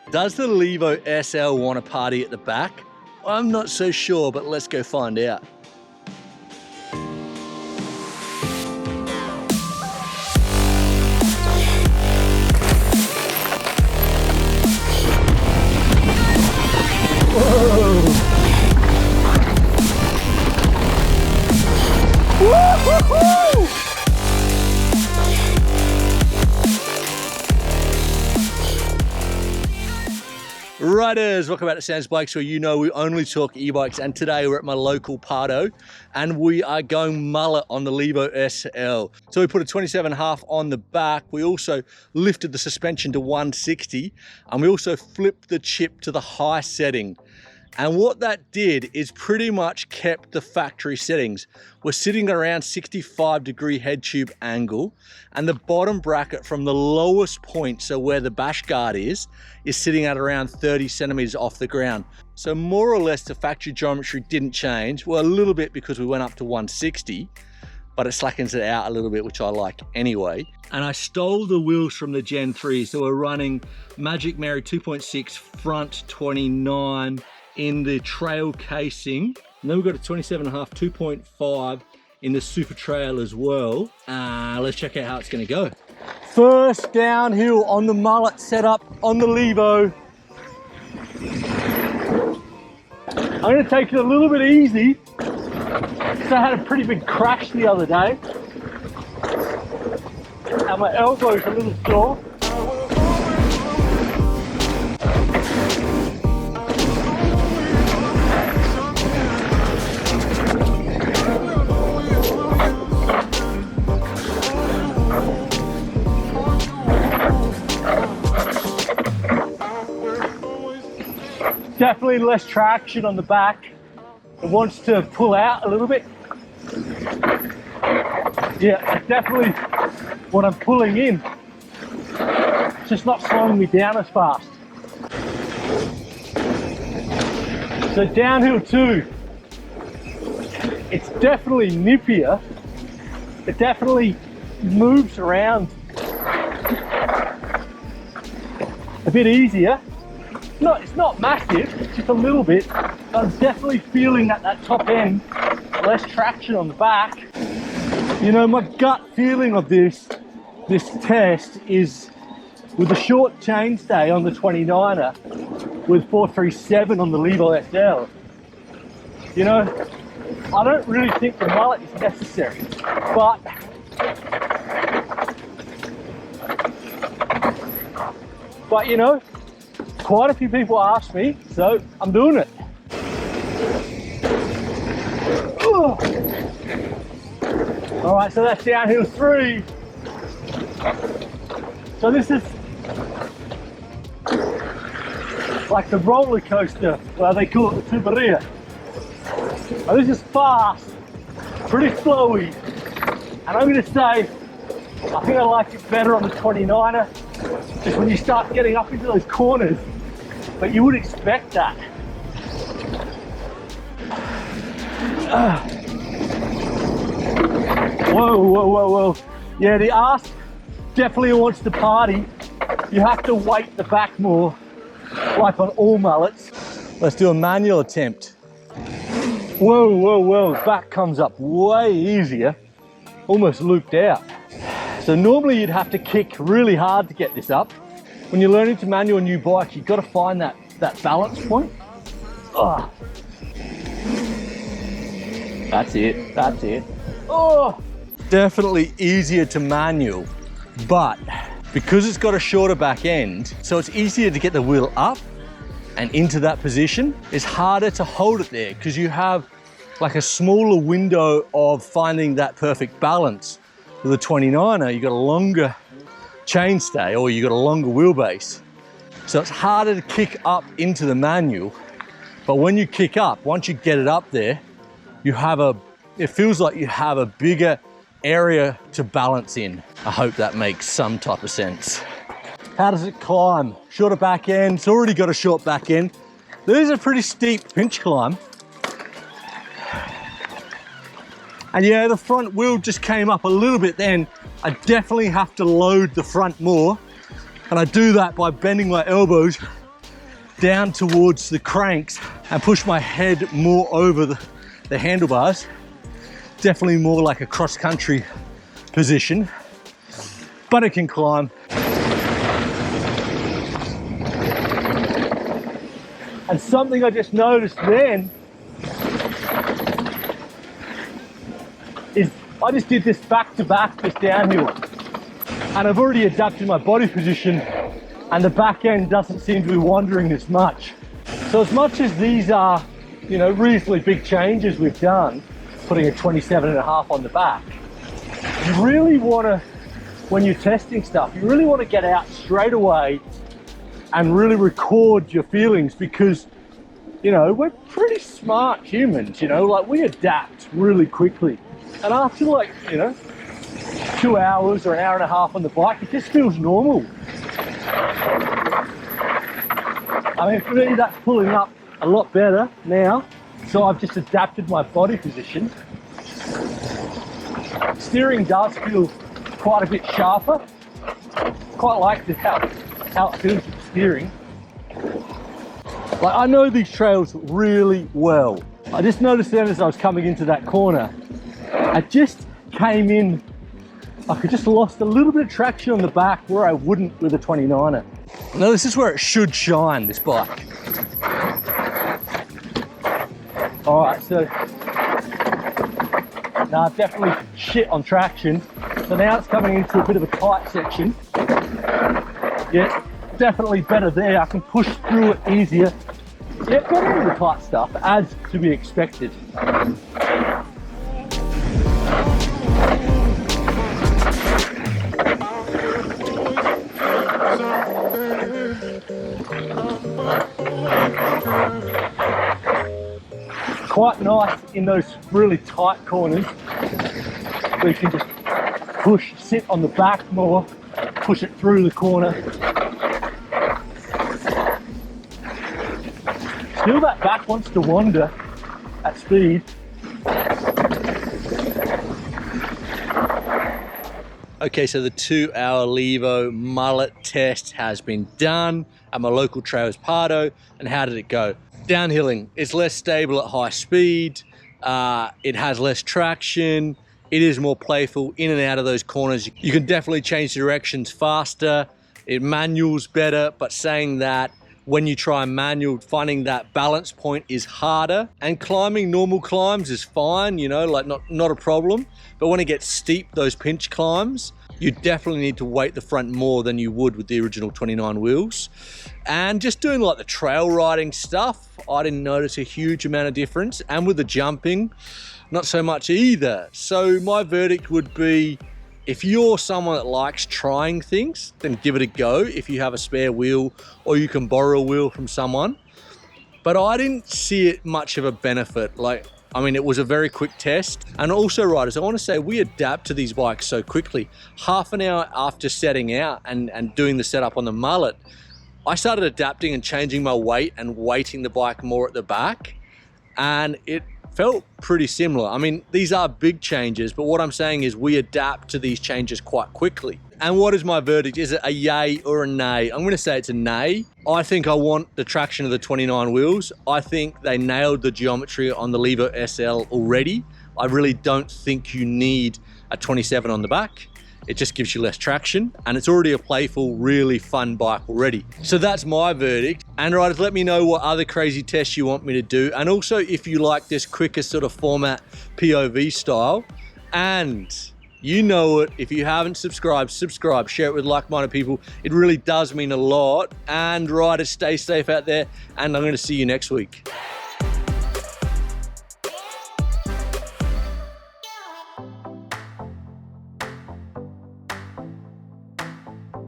Does the Levo SL want a party at the back? I'm not so sure, but let's go find out. Whoa! Woo-hoo-hoo! Riders, welcome back to Sam's Bikes, where you know we only talk e-bikes, and today we're at my local Pardo and we are going mullet on the Levo SL. So we put a 27.5 on the back. We also lifted the suspension to 160 and we also flipped the chip to the high setting. And what that did is pretty much kept the factory settings. We're sitting around 65-degree head tube angle, and the bottom bracket from the lowest point, so where the bash guard is sitting at around 30 centimeters off the ground. So more or less the factory geometry didn't change. Well, a little bit because we went up to 160, but it slackens it out a little bit, which I like anyway. And I stole the wheels from the Gen 3. So we're running Magic Mary 2.6 front 29 in the trail casing. And then we've got a 27.5 2.5 in the super trail as well. Let's check out how it's gonna go. First downhill on the mullet setup on the Levo. I'm gonna take it a little bit easy because I had a pretty big crash the other day and my elbow's a little sore. Definitely less traction on the back. It wants to pull out a little bit. Yeah, definitely what I'm pulling in. It's just not slowing me down as fast. So downhill 2, it's definitely nippier. It definitely moves around a bit easier. No, it's not massive, just a little bit. I'm definitely feeling at that top end, less traction on the back. You know, my gut feeling of this test is with a short chainstay on the 29er, with 437 on the Levo SL. You know, I don't really think the mullet is necessary, but you know, quite a few people asked me, so I'm doing it. All right, so that's downhill 3. So this is like the roller coaster, well, they call it the tuberia. Now this is fast, pretty flowy, and I'm gonna say, I think I like it better on the 29er, just when you start getting up into those corners. But you would expect that. Whoa, whoa, whoa, whoa. Yeah, the ass definitely wants to party. You have to weight the back more, like on all mullets. Let's do a manual attempt. Whoa, whoa, whoa, back comes up way easier. Almost looped out. So normally you'd have to kick really hard to get this up. When you're learning to manual a new bike, you've got to find that balance point. Oh. That's it, that's it. Oh. Definitely easier to manual, but because it's got a shorter back end, so it's easier to get the wheel up and into that position, it's harder to hold it there because you have like a smaller window of finding that perfect balance. With a 29er, you've got a longer chainstay or you've got a longer wheelbase. So it's harder to kick up into the manual, but when you kick up, once you get it up there, it feels like you have a bigger area to balance in. I hope that makes some type of sense. How does it climb? Shorter back end, it's already got a short back end. There's a pretty steep pinch climb. And yeah, the front wheel just came up a little bit then. I definitely have to load the front more. And I do that by bending my elbows down towards the cranks and push my head more over the handlebars. Definitely more like a cross-country position, but it can climb. And something I just noticed then is I just did this back-to-back, this downhill. And I've already adapted my body position and the back end doesn't seem to be wandering as much. So as much as these are, you know, reasonably big changes we've done, putting a 27.5 on the back, you really want to, when you're testing stuff, you really want to get out straight away and really record your feelings, because, you know, we're pretty smart humans, you know, like we adapt really quickly. And after like, you know, 2 hours or an hour and a half on the bike, it just feels normal. I mean, for me, that's pulling up a lot better now. So I've just adapted my body position. Steering does feel quite a bit sharper. Quite like how it feels with steering. Like, I know these trails really well. I just noticed then as I was coming into that corner, I just came in, like I just lost a little bit of traction on the back where I wouldn't with a 29er. Now this is where it should shine, this bike. All right, so now definitely shit on traction. So now it's coming into a bit of a tight section. Yeah, definitely better there. I can push through it easier. Yeah, better in the tight stuff, as to be expected. Quite nice in those really tight corners where you can just push, sit on the back more, push it through the corner. Still that back wants to wander at speed. Okay, so the 2-hour Levo mullet test has been done at my local trails Pardo. And how did it go? Downhilling, it's less stable at high speed, it has less traction, it is more playful in and out of those corners. You can definitely change directions faster, it manuals better, but saying that, when you try manual, finding that balance point is harder. And climbing normal climbs is fine, you know, like not a problem. But when it gets steep, those pinch climbs, you definitely need to weight the front more than you would with the original 29 wheels. And just doing like the trail riding stuff, I didn't notice a huge amount of difference. And with the jumping, not so much either. So my verdict would be, if you're someone that likes trying things, then give it a go if you have a spare wheel or you can borrow a wheel from someone. But I didn't see it much of a benefit. Like, I mean, it was a very quick test. And also, riders, I want to say we adapt to these bikes so quickly. Half an hour after setting out and doing the setup on the Mullet, I started adapting and changing my weight and weighting the bike more at the back. And it felt pretty similar. I mean, these are big changes, but what I'm saying is we adapt to these changes quite quickly. And what is my verdict? Is it a yay or a nay? I'm gonna say it's a nay. I think I want the traction of the 29 wheels. I think they nailed the geometry on the Levo SL already. I really don't think you need a 27 on the back. It just gives you less traction, and it's already a playful, really fun bike already. So that's my verdict. And riders, let me know what other crazy tests you want me to do. And also if you like this quicker sort of format, POV style. And you know it, if you haven't subscribed, subscribe, share it with like-minded people. It really does mean a lot. And riders, stay safe out there, and I'm gonna see you next week.